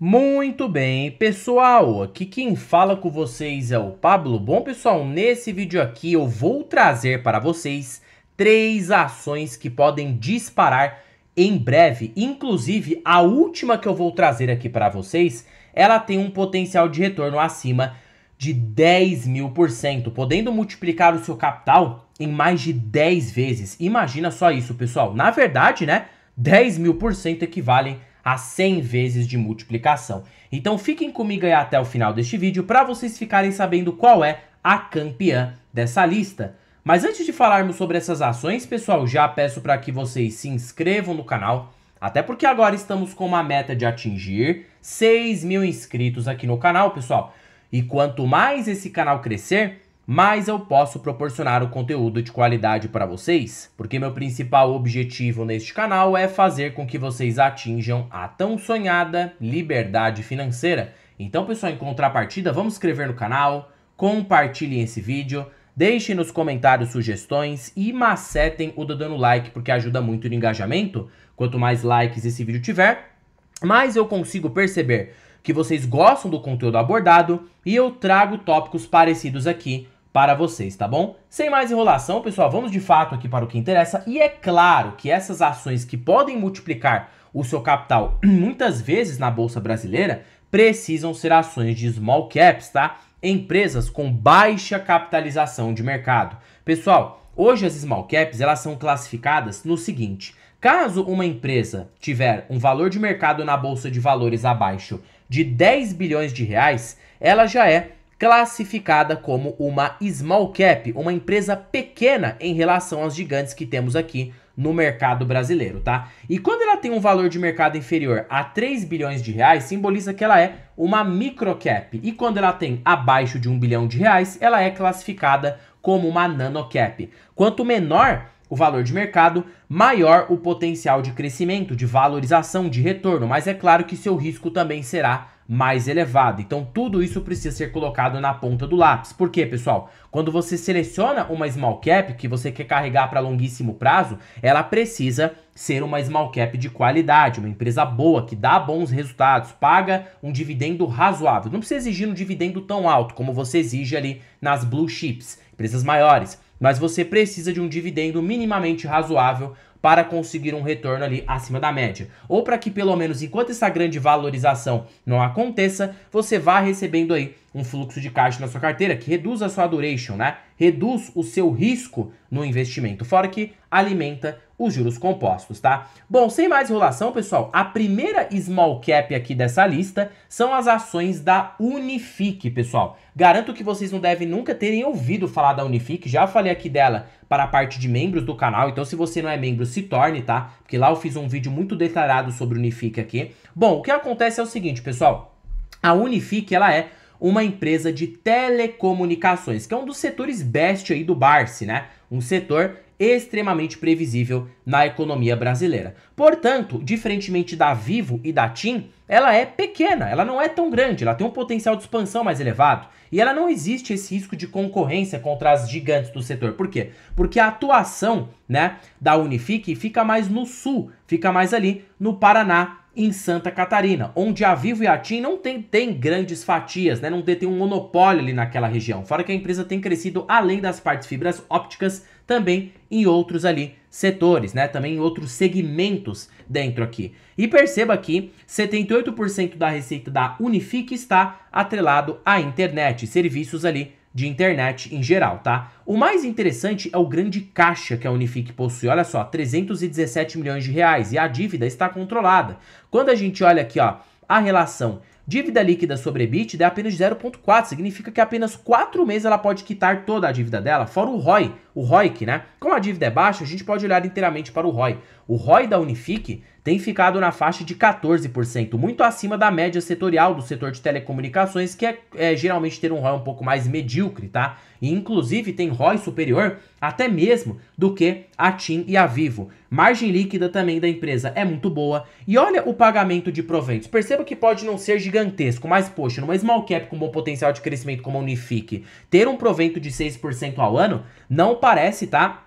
Muito bem, pessoal, aqui quem fala com vocês é o Pablo. Bom, pessoal, nesse vídeo aqui eu vou trazer para vocês 3 ações que podem disparar em breve. Inclusive, a última que eu vou trazer aqui para vocês, ela tem um potencial de retorno acima de 10.000%, podendo multiplicar o seu capital em mais de 10 vezes. Imagina só isso, pessoal. Na verdade, né, 10.000% equivalem a 100 vezes de multiplicação. Então fiquem comigo aí até o final deste vídeo para vocês ficarem sabendo qual é a campeã dessa lista. Mas antes de falarmos sobre essas ações, pessoal, já peço para que vocês se inscrevam no canal, até porque agora estamos com uma meta de atingir 6.000 inscritos aqui no canal, pessoal. E quanto mais esse canal crescer, mais eu posso proporcionar o conteúdo de qualidade para vocês, porque meu principal objetivo neste canal é fazer com que vocês atinjam a tão sonhada liberdade financeira. Então, pessoal, em contrapartida, vamos se inscrever no canal, compartilhem esse vídeo, deixem nos comentários sugestões e macetem o dedo no like, porque ajuda muito no engajamento. Quanto mais likes esse vídeo tiver, mais eu consigo perceber que vocês gostam do conteúdo abordado e eu trago tópicos parecidos aqui para vocês, tá bom? Sem mais enrolação, pessoal, vamos de fato aqui para o que interessa. E é claro que essas ações que podem multiplicar o seu capital muitas vezes na Bolsa Brasileira precisam ser ações de small caps, tá? Empresas com baixa capitalização de mercado. Pessoal, hoje as small caps elas são classificadas no seguinte: caso uma empresa tiver um valor de mercado na Bolsa de Valores abaixo de 10 bilhões de reais, ela já é classificada como uma small cap, uma empresa pequena em relação aos gigantes que temos aqui no mercado brasileiro, tá? E quando ela tem um valor de mercado inferior a 3 bilhões de reais, simboliza que ela é uma micro cap. E quando ela tem abaixo de 1 bilhão de reais, ela é classificada como uma nano cap. Quanto menor o valor de mercado, maior o potencial de crescimento, de valorização, de retorno. Mas é claro que seu risco também será mais elevado. Então tudo isso precisa ser colocado na ponta do lápis. Por quê, pessoal? Quando você seleciona uma small cap que você quer carregar para longuíssimo prazo, ela precisa ser uma small cap de qualidade, uma empresa boa, que dá bons resultados, paga um dividendo razoável. Não precisa exigir um dividendo tão alto como você exige ali nas blue chips, empresas maiores, mas você precisa de um dividendo minimamente razoável para conseguir um retorno ali acima da média. Ou para que pelo menos enquanto essa grande valorização não aconteça, você vá recebendo aí um fluxo de caixa na sua carteira que reduz a sua duration, né? Reduz o seu risco no investimento, fora que alimenta os juros compostos, tá? Bom, sem mais enrolação, pessoal, a primeira small cap aqui dessa lista são as ações da Unifique, pessoal. Garanto que vocês não devem nunca terem ouvido falar da Unifique, já falei aqui dela para a parte de membros do canal, então se você não é membro, se torne, tá? Porque lá eu fiz um vídeo muito detalhado sobre Unifique aqui. Bom, o que acontece é o seguinte, pessoal, a Unifique, ela é uma empresa de telecomunicações, que é um dos setores best aí do Barsi, né? Um setor extremamente previsível na economia brasileira. Portanto, diferentemente da Vivo e da TIM, ela é pequena, ela não é tão grande, ela tem um potencial de expansão mais elevado e ela não existe esse risco de concorrência contra as gigantes do setor. Por quê? Porque a atuação, né, da Unifique fica mais no sul, fica mais ali no Paraná, em Santa Catarina, onde a Vivo e a TIM não tem grandes fatias, né? Não tem um monopólio ali naquela região. Fora que a empresa tem crescido além das partes fibras ópticas, também em outros ali setores, né? Também em outros segmentos dentro aqui. E perceba que 78% da receita da Unifique está atrelado à internet, serviços ali de internet em geral, tá? O mais interessante é o grande caixa que a Unifique possui. Olha só, 317 milhões de reais e a dívida está controlada. Quando a gente olha aqui, ó, a relação dívida líquida sobre EBITDA é apenas de 0,4, significa que apenas 4 meses ela pode quitar toda a dívida dela, fora o ROI, o ROIC, né? Como a dívida é baixa, a gente pode olhar inteiramente para o ROI. O ROI da Unifique tem ficado na faixa de 14%, muito acima da média setorial do setor de telecomunicações, que é geralmente ter um ROI um pouco mais medíocre, tá? E inclusive tem ROI superior até mesmo do que a TIM e a Vivo. Margem líquida também da empresa é muito boa. E olha o pagamento de proventos. Perceba que pode não ser gigantesco, mas poxa, numa small cap com bom potencial de crescimento como a Unifique, ter um provento de 6% ao ano não parece, tá,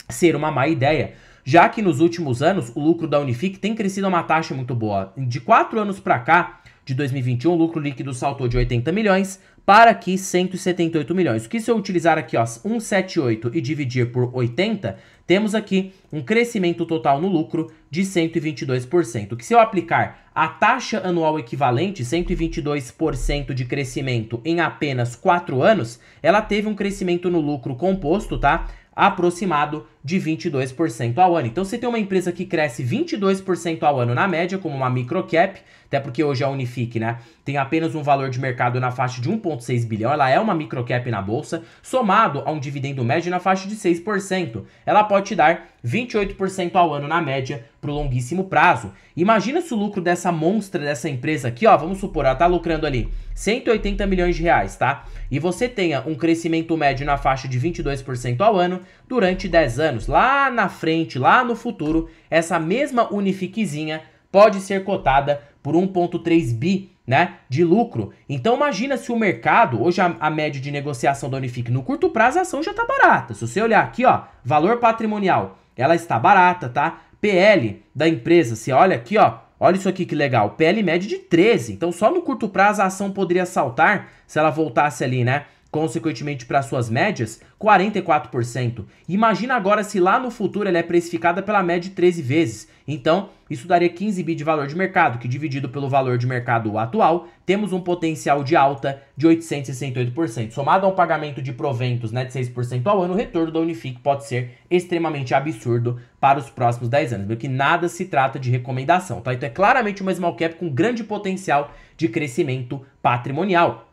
ser uma má ideia. Já que nos últimos anos o lucro da Unifique tem crescido a uma taxa muito boa. De 4 anos para cá, de 2021, o lucro líquido saltou de 80 milhões para aqui 178 milhões. O que se eu utilizar aqui, ó, 178 e dividir por 80, temos aqui um crescimento total no lucro de 122%. Que se eu aplicar a taxa anual equivalente, 122% de crescimento em apenas 4 anos, ela teve um crescimento no lucro composto, tá? Aproximado de 22% ao ano. Então, você tem uma empresa que cresce 22% ao ano na média, como uma microcap, até porque hoje a Unifique, né, tem apenas um valor de mercado na faixa de 1,6 bilhão, ela é uma microcap na bolsa, somado a um dividendo médio na faixa de 6%. Ela pode te dar 28% ao ano na média para o longuíssimo prazo. Imagina se o lucro dessa monstra, dessa empresa aqui, ó, vamos supor, ela tá lucrando ali 180 milhões de reais, tá? E você tenha um crescimento médio na faixa de 22% ao ano durante 10 anos. Lá na frente, lá no futuro, essa mesma Unifiquezinha pode ser cotada por 1,3 bi, né, de lucro. Então imagina se o mercado, hoje a média de negociação da Unifique, no curto prazo a ação já tá barata. Se você olhar aqui, ó, valor patrimonial, ela está barata, tá? PL da empresa, se olha aqui, ó, olha isso aqui que legal, PL médio de 13. Então só no curto prazo a ação poderia saltar, se ela voltasse ali, né, consequentemente para suas médias, 44%. Imagina agora se lá no futuro ela é precificada pela média de 13 vezes. Então, isso daria 15 bi de valor de mercado, que dividido pelo valor de mercado atual, temos um potencial de alta de 868%. Somado a um pagamento de proventos, né, de 6% ao ano, o retorno da Unifique pode ser extremamente absurdo para os próximos 10 anos, porque nada se trata de recomendação, tá? Então é claramente uma small cap com grande potencial de crescimento patrimonial.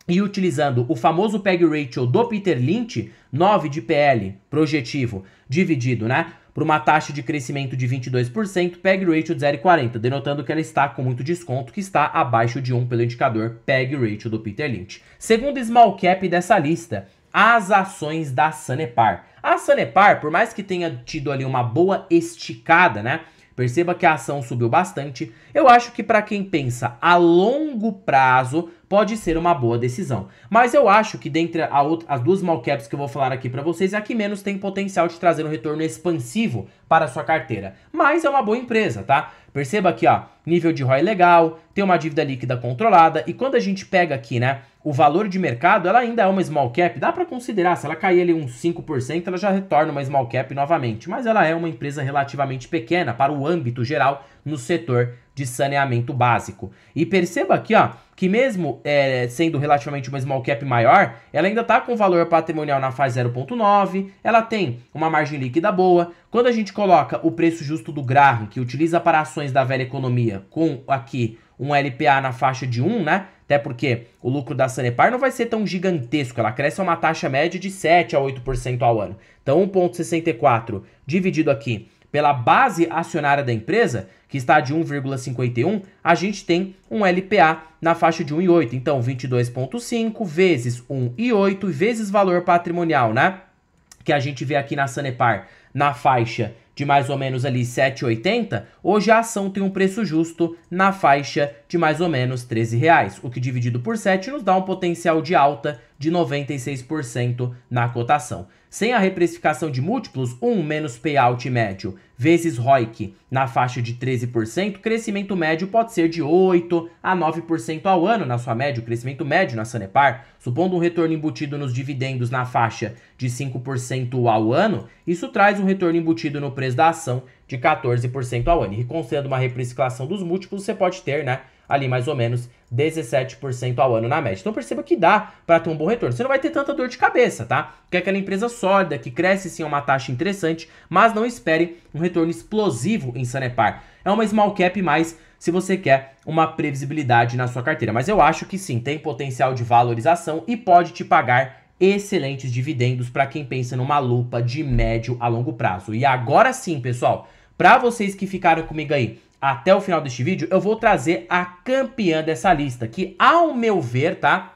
E utilizando o famoso PEG Ratio do Peter Lynch, 9 de PL projetivo dividido, né, por uma taxa de crescimento de 22%, PEG Ratio de 0,40, denotando que ela está com muito desconto, que está abaixo de 1 pelo indicador PEG Ratio do Peter Lynch. Segundo small cap dessa lista, as ações da Sanepar. A Sanepar, por mais que tenha tido ali uma boa esticada, né, perceba que a ação subiu bastante, eu acho que para quem pensa a longo prazo, pode ser uma boa decisão. Mas eu acho que dentre as duas small caps que eu vou falar aqui para vocês, é a que menos tem potencial de trazer um retorno expansivo para a sua carteira. Mas é uma boa empresa, tá? Perceba aqui, ó, nível de ROI legal, tem uma dívida líquida controlada, e quando a gente pega aqui, né, o valor de mercado, ela ainda é uma small cap, dá para considerar, se ela cair ali uns 5%, ela já retorna uma small cap novamente, mas ela é uma empresa relativamente pequena para o âmbito geral no setor de saneamento básico. E perceba aqui, ó, que mesmo sendo relativamente uma small cap maior, ela ainda está com valor patrimonial na fase 0,9, ela tem uma margem líquida boa. Quando a gente coloca o preço justo do Graham, que utiliza para ações da velha economia, com aqui um LPA na faixa de 1, né? Até porque o lucro da Sanepar não vai ser tão gigantesco, ela cresce a uma taxa média de 7 a 8% ao ano. Então 1,64 dividido aqui pela base acionária da empresa, que está de 1,51, a gente tem um LPA na faixa de 1,8. Então 22,5 vezes 1,8 vezes valor patrimonial, né? Que a gente vê aqui na Sanepar na faixa de mais ou menos ali 7,80, hoje a ação tem um preço justo na faixa de mais ou menos R$13, o que dividido por 7 nos dá um potencial de alta de 96% na cotação. Sem a reprecificação de múltiplos, 1 menos payout médio vezes ROIC na faixa de 13%, crescimento médio pode ser de 8 a 9% ao ano na sua média, o crescimento médio na Sanepar, supondo um retorno embutido nos dividendos na faixa de 5% ao ano, isso traz um retorno embutido no preço da ação de 14% ao ano. E considerando uma reprecificação dos múltiplos, você pode ter, né, ali mais ou menos 17% ao ano na média. Então perceba que dá para ter um bom retorno. Você não vai ter tanta dor de cabeça, tá? Porque é aquela empresa sólida, que cresce sim a uma taxa interessante, mas não espere um retorno explosivo em Sanepar. É uma small cap mais se você quer uma previsibilidade na sua carteira. Mas eu acho que sim, tem potencial de valorização e pode te pagar excelentes dividendos para quem pensa numa lupa de médio a longo prazo. E agora sim, pessoal, para vocês que ficaram comigo aí até o final deste vídeo, eu vou trazer a campeã dessa lista, que ao meu ver, tá,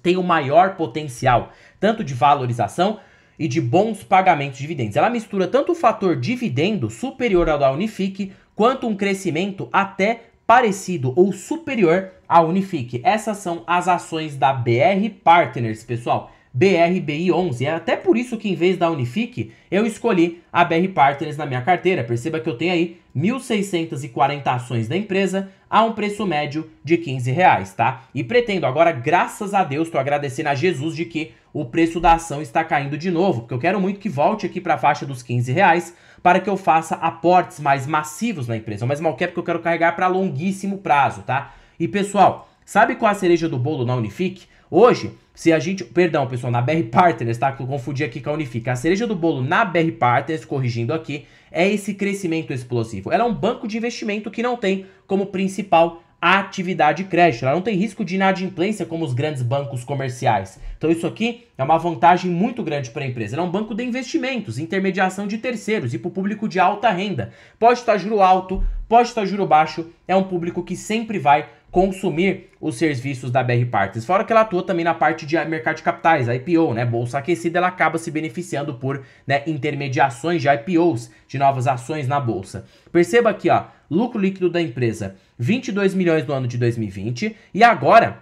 tem o maior potencial, tanto de valorização e de bons pagamentos de dividendos. Ela mistura tanto o fator dividendo superior ao da Unifique, quanto um crescimento até parecido ou superior à Unifique. Essas são as ações da BR Partners, pessoal. BRBI11. É até por isso que em vez da Unifique, eu escolhi a BR Partners na minha carteira. Perceba que eu tenho aí 1.640 ações da empresa a um preço médio de R$15, tá? E pretendo agora, graças a Deus, tô agradecendo a Jesus de que o preço da ação está caindo de novo, porque eu quero muito que volte aqui para a faixa dos R$15 para que eu faça aportes mais massivos na empresa. É uma small cap que eu quero carregar para longuíssimo prazo, tá? E pessoal, sabe qual é a cereja do bolo na Unifique? Hoje, se a gente... Perdão, pessoal, na BR Partners, tá? Que eu confundi aqui com a Unifique. A cereja do bolo na BR Partners, corrigindo aqui, é esse crescimento explosivo. Ela é um banco de investimento que não tem como principal atividade crédito. Ela não tem risco de inadimplência como os grandes bancos comerciais. Então isso aqui é uma vantagem muito grande para a empresa. Ela é um banco de investimentos, intermediação de terceiros e para o público de alta renda. Pode estar juro alto, pode estar juro baixo, é um público que sempre vai consumir os serviços da BR Partners. Fora que ela atua também na parte de mercado de capitais, a IPO, né? Bolsa aquecida, ela acaba se beneficiando por, né, intermediações de IPOs, de novas ações na bolsa. Perceba aqui, ó, lucro líquido da empresa, 22 milhões no ano de 2020 e agora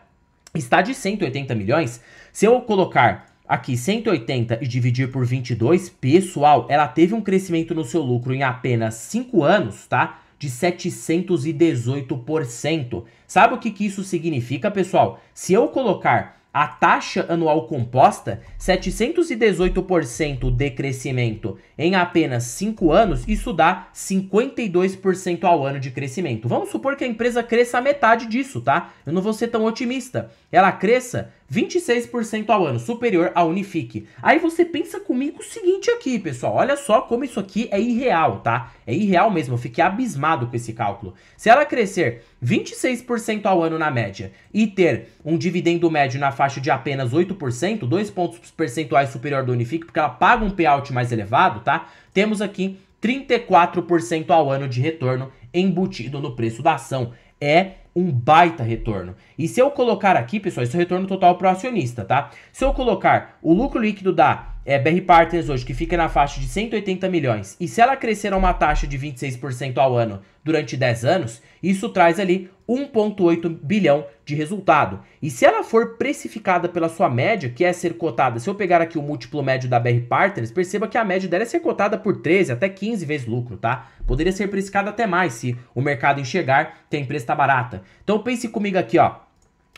está de 180 milhões. Se eu colocar aqui 180 e dividir por 22, pessoal, ela teve um crescimento no seu lucro em apenas 5 anos, tá? De 718%. Sabe o que isso significa, pessoal? Se eu colocar a taxa anual composta, 718% de crescimento em apenas 5 anos, isso dá 52% ao ano de crescimento. Vamos supor que a empresa cresça a metade disso, tá? Eu não vou ser tão otimista. Ela cresça 26% ao ano, superior à Unifique. Aí você pensa comigo o seguinte aqui, pessoal. Olha só como isso aqui é irreal, tá? É irreal mesmo, eu fiquei abismado com esse cálculo. Se ela crescer 26% ao ano na média e ter um dividendo médio na faixa de apenas 8%, 2 pontos percentuais superior do Unifique, porque ela paga um payout mais elevado, tá? Temos aqui 34% ao ano de retorno embutido no preço da ação. É um baita retorno. E se eu colocar aqui, pessoal, isso é o retorno total pro acionista, tá? Se eu colocar o lucro líquido da BR Partners hoje, que fica na faixa de 180 milhões, e se ela crescer a uma taxa de 26% ao ano durante 10 anos, isso traz ali 1,8 bilhão de resultado. E se ela for precificada pela sua média, que é ser cotada, se eu pegar aqui o múltiplo médio da BR Partners, perceba que a média dela é ser cotada por 13 até 15 vezes lucro, tá? Poderia ser precificada até mais se o mercado enxergar que a empresa está barata. Então pense comigo aqui, ó,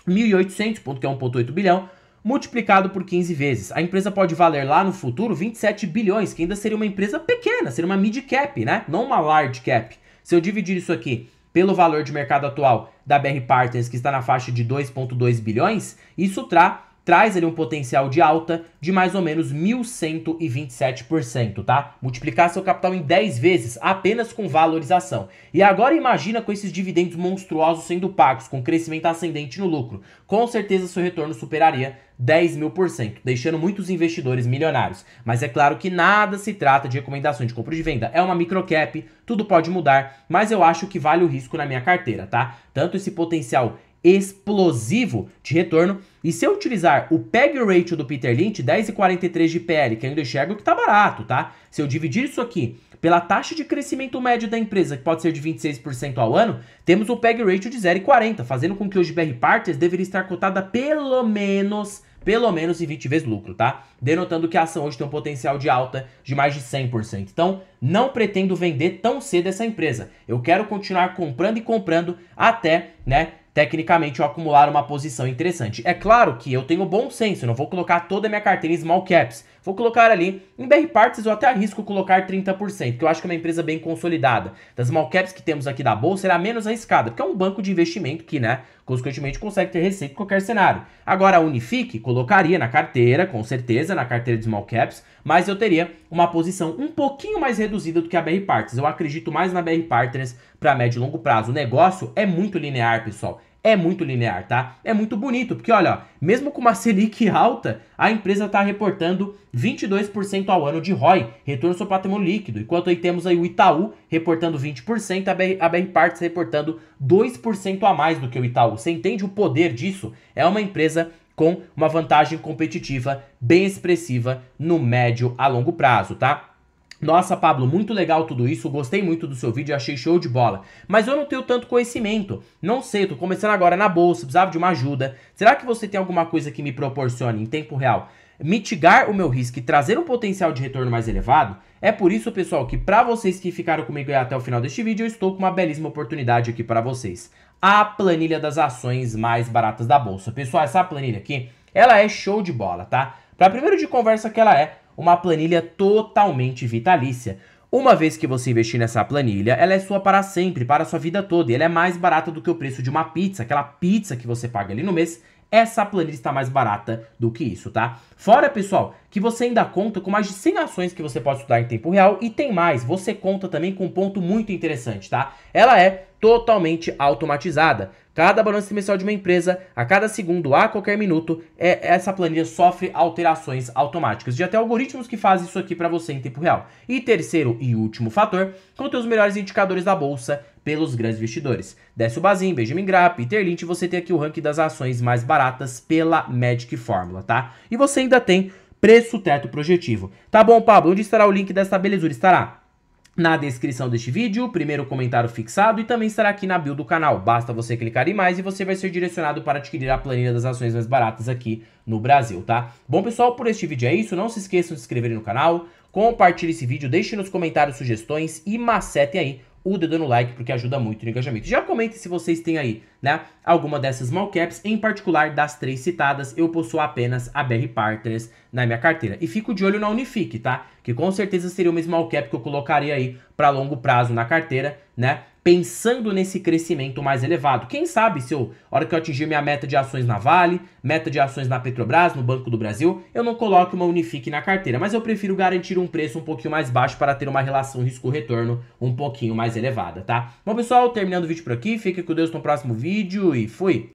1.800, que é 1,8 bilhão, multiplicado por 15 vezes. A empresa pode valer lá no futuro 27 bilhões, que ainda seria uma empresa pequena, seria uma mid cap, né? Não uma large cap. Se eu dividir isso aqui pelo valor de mercado atual da BR Partners, que está na faixa de 2,2 bilhões, isso traz ali um potencial de alta de mais ou menos 1.127%, tá? Multiplicar seu capital em 10 vezes apenas com valorização. E agora imagina com esses dividendos monstruosos sendo pagos, com crescimento ascendente no lucro. Com certeza seu retorno superaria 10.000%, deixando muitos investidores milionários. Mas é claro que nada se trata de recomendação de compra e de venda. É uma microcap, tudo pode mudar, mas eu acho que vale o risco na minha carteira, tá? Tanto esse potencial explosivo de retorno. E se eu utilizar o PEG Ratio do Peter Lynch, 10,43 de PL, que eu ainda enxergo que tá barato, tá? Se eu dividir isso aqui pela taxa de crescimento médio da empresa, que pode ser de 26% ao ano, temos o PEG Ratio de 0,40, fazendo com que hoje BR Partners deveria estar cotada pelo menos em 20 vezes lucro, tá? Denotando que a ação hoje tem um potencial de alta de mais de 100%. Então, não pretendo vender tão cedo essa empresa. Eu quero continuar comprando e comprando até, né, tecnicamente eu acumular uma posição interessante. É claro que eu tenho bom senso, eu não vou colocar toda a minha carteira em small caps. Vou colocar ali, em BR Partners eu até arrisco colocar 30%, que eu acho que é uma empresa bem consolidada. Das small caps que temos aqui da bolsa, ela é a menos arriscada, porque é um banco de investimento que, né, consequentemente consegue ter receita em qualquer cenário. Agora a Unifique colocaria na carteira, com certeza, na carteira de small caps, mas eu teria uma posição um pouquinho mais reduzida do que a BR Partners. Eu acredito mais na BR Partners para médio e longo prazo. O negócio é muito linear, pessoal. É muito linear, tá? É muito bonito, porque olha, ó, mesmo com uma Selic alta, a empresa está reportando 22% ao ano de ROI, retorno sobre patrimônio líquido, enquanto aí temos aí o Itaú reportando 20%, a BR Partners reportando 2% a mais do que o Itaú. Você entende o poder disso? É uma empresa com uma vantagem competitiva bem expressiva no médio a longo prazo, tá? Nossa, Pablo, muito legal tudo isso, gostei muito do seu vídeo, achei show de bola. Mas eu não tenho tanto conhecimento, não sei, tô começando agora na bolsa, precisava de uma ajuda. Será que você tem alguma coisa que me proporcione em tempo real mitigar o meu risco e trazer um potencial de retorno mais elevado, é por isso, pessoal, que para vocês que ficaram comigo até o final deste vídeo, eu estou com uma belíssima oportunidade aqui para vocês. A planilha das ações mais baratas da bolsa. Pessoal, essa planilha aqui, ela é show de bola, tá? Para primeiro de conversa que ela é uma planilha totalmente vitalícia. Uma vez que você investir nessa planilha, ela é sua para sempre, para a sua vida toda. E ela é mais barata do que o preço de uma pizza, aquela pizza que você paga ali no mês. Essa planilha está mais barata do que isso, tá? Fora, pessoal, que você ainda conta com mais de 100 ações que você pode estudar em tempo real e tem mais, você conta também com um ponto muito interessante, tá? Ela é totalmente automatizada. Cada balanço trimestral de uma empresa, a cada segundo, a qualquer minuto, essa planilha sofre alterações automáticas de até algoritmos que fazem isso aqui para você em tempo real. E terceiro e último fator, conta os melhores indicadores da bolsa pelos grandes investidores. Décio Bazin, Benjamin Graham, Peter Lynch, você tem aqui o ranking das ações mais baratas pela Magic Fórmula, tá? E você ainda tem preço teto projetivo. Tá bom, Pablo, onde estará o link dessa belezura? Estará na descrição deste vídeo, primeiro comentário fixado e também estará aqui na bio do canal. Basta você clicar em mais e você vai ser direcionado para adquirir a planilha das ações mais baratas aqui no Brasil, tá? Bom, pessoal, por este vídeo é isso. Não se esqueçam de se inscrever no canal, compartilhe esse vídeo, deixe nos comentários sugestões e macetem aí o dedo no like, porque ajuda muito no engajamento. Já comentem se vocês têm aí, né, alguma dessas small caps, em particular das 3 citadas, eu possuo apenas a BR Partners na minha carteira. E fico de olho na Unifique, tá? Que com certeza seria uma small cap que eu colocaria aí para longo prazo na carteira, né? Pensando nesse crescimento mais elevado. Quem sabe se eu, a hora que eu atingir minha meta de ações na Vale, meta de ações na Petrobras, no Banco do Brasil, eu não coloque uma Unifique na carteira. Mas eu prefiro garantir um preço um pouquinho mais baixo para ter uma relação risco-retorno um pouquinho mais elevada, tá? Bom, pessoal, terminando o vídeo por aqui. Fique com Deus no próximo vídeo e fui!